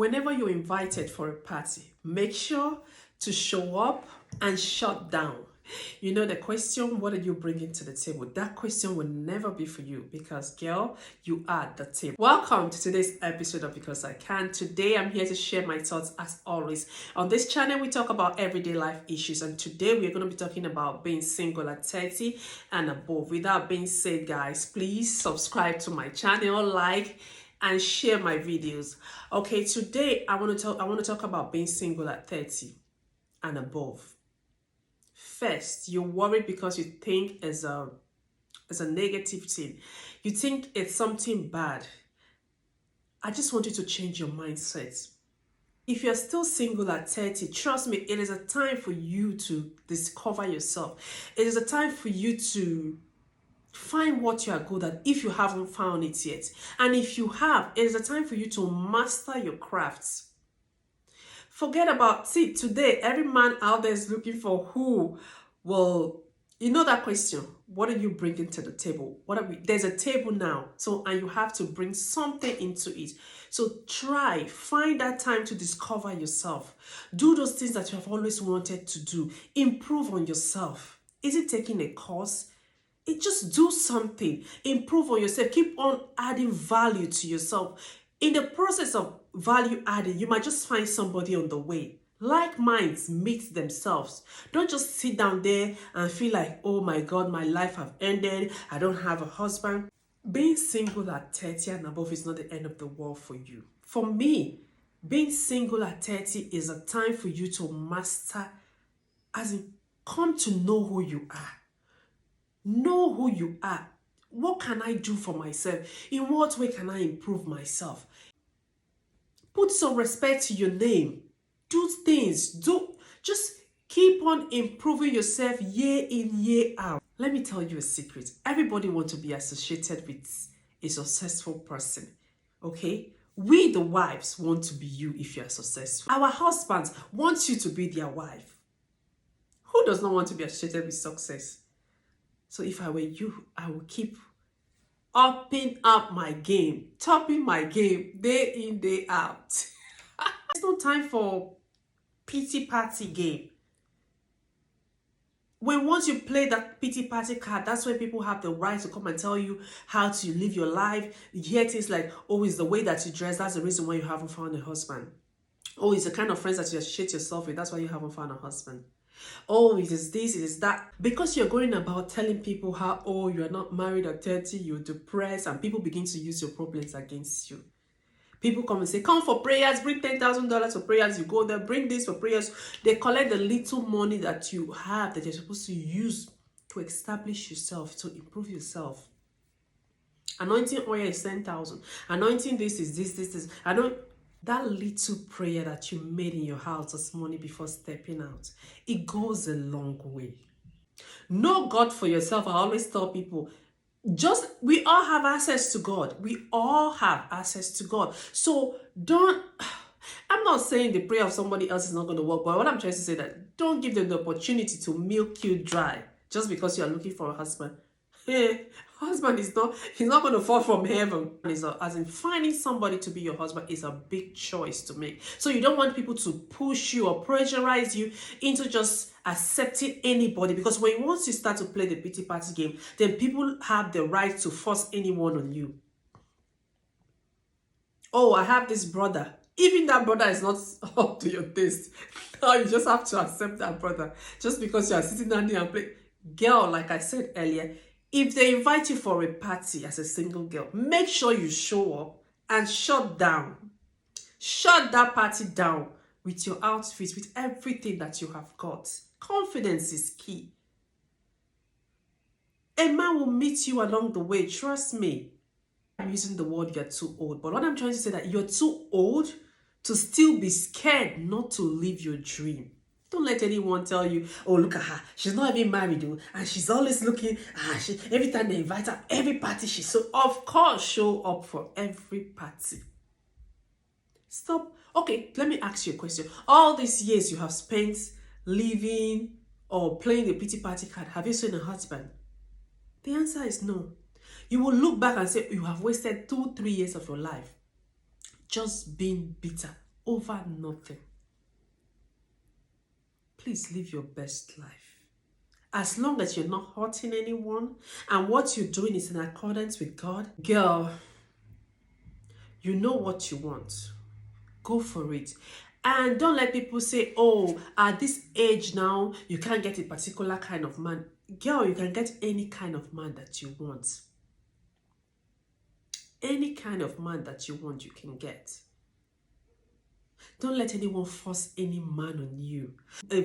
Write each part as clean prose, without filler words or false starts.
Whenever you're invited for a party, make sure to show up and shut down. You know the question, what are you bringing to the table? That question will never be for you because, girl, you are the table. Welcome to today's episode of Because I Can. Today, I'm here to share my thoughts as always. On this channel, we talk about everyday life issues, and today we're going to be talking about being single at 30 and above. With that being said, guys, please subscribe to my channel, like, and share my videos. Okay, today I want to talk about being single at 30 and above. First, you're worried because you think it's a negative thing. You think it's something bad. I just want you to change your mindset. If you're still single at 30, trust me, it is a time for you to discover yourself. It is a time for you to find what you are good at if you haven't found it yet. And if you have, it is a time for you to master your crafts. Forget about, today, every man out there is looking for who will, you know that question, what are you bringing to the table? There's a table now, and you have to bring something into it. So find that time to discover yourself. Do those things that you have always wanted to do. Improve on yourself. Is it taking a course? Just do something. Improve on yourself. Keep on adding value to yourself. In the process of value adding, you might just find somebody on the way. Like minds meet themselves. Don't just sit down there and feel like, oh my God, my life have ended. I don't have a husband. Being single at 30 and above is not the end of the world for you. For me, being single at 30 is a time for you to master, as in come to know who you are. Know who you are. What can I do for myself? In what way can I improve myself? Put some respect to your name. Do things. Just keep on improving yourself year in, year out. Let me tell you a secret. Everybody wants to be associated with a successful person. Okay? We, the wives, want to be you if you are successful. Our husbands want you to be their wife. Who does not want to be associated with success? So if I were you, I would keep upping up my game, topping my game day in, day out. There's no time for pity party game. Once you play that pity party card, that's where people have the right to come and tell you how to live your life. You hear things like, oh, it's the way that you dress, that's the reason why you haven't found a husband. Oh, it's the kind of friends that you associate yourself with, that's why you haven't found a husband. Oh, it is this, it is that. Because you're going about telling people how, oh, you're not married at 30, you're depressed, and people begin to use your problems against you. People come and say, come for prayers, bring $10,000 for prayers. You go there, bring this for prayers. They collect the little money that you have that you're supposed to use to establish yourself, to improve yourself. Anointing oil is 10,000. Anointing this is this. That little prayer that you made in your house this morning before stepping out, it goes a long way. Know God for yourself. I always tell people, we all have access to God. We all have access to God. So I'm not saying the prayer of somebody else is not going to work, but what I'm trying to say that don't give them the opportunity to milk you dry just because you are looking for a husband. Hey, husband he's not going to fall from heaven. As in finding somebody to be your husband is a big choice to make. So you don't want people to push you or pressurize you into just accepting anybody, because once you start to play the pity party game, then people have the right to force anyone on you. Oh, I have this brother. Even that brother is not up to your taste. Now you just have to accept that brother just because you are sitting down there and playing. Girl, like I said earlier, if they invite you for a party as a single girl, make sure you show up and shut down. Shut that party down with your outfit, with everything that you have got. Confidence is key. A man will meet you along the way, trust me. I'm using the word you're too old, but what I'm trying to say is that you're too old to still be scared not to live your dream. Don't let anyone tell you, oh, look at her. She's not even married, though, and she's always looking. Every time they invite her, every party of course, show up for every party. Stop. Okay, let me ask you a question. All these years you have spent living or playing the pity party card, have you seen a husband? The answer is no. You will look back and say, you have wasted 2-3 years of your life just being bitter over nothing. Please live your best life. As long as you're not hurting anyone and what you're doing is in accordance with God, girl, you know what you want. Go for it. And don't let people say, oh, at this age now, you can't get a particular kind of man. Girl, you can get any kind of man that you want. Any kind of man that you want, you can get. Don't let anyone force any man on you.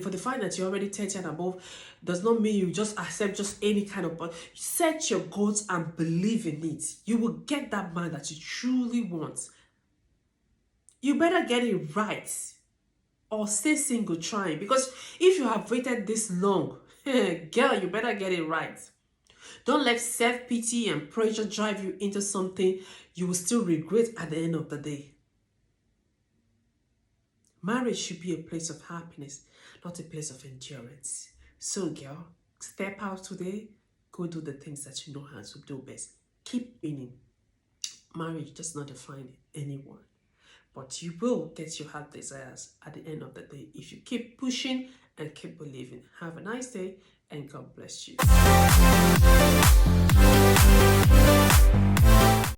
For the fact that you're already 30 and above does not mean you just accept just any kind of man. Set your goals and believe in it. You will get that man that you truly want. You better get it right or stay single trying, because if you have waited this long, girl, you better get it right. Don't let self-pity and pressure drive you into something you will still regret at the end of the day. Marriage should be a place of happiness, not a place of endurance. So, girl, step out today. Go do the things that you know how to do best. Keep winning. Marriage does not define anyone, but you will get your heart desires at the end of the day if you keep pushing and keep believing. Have a nice day and God bless you.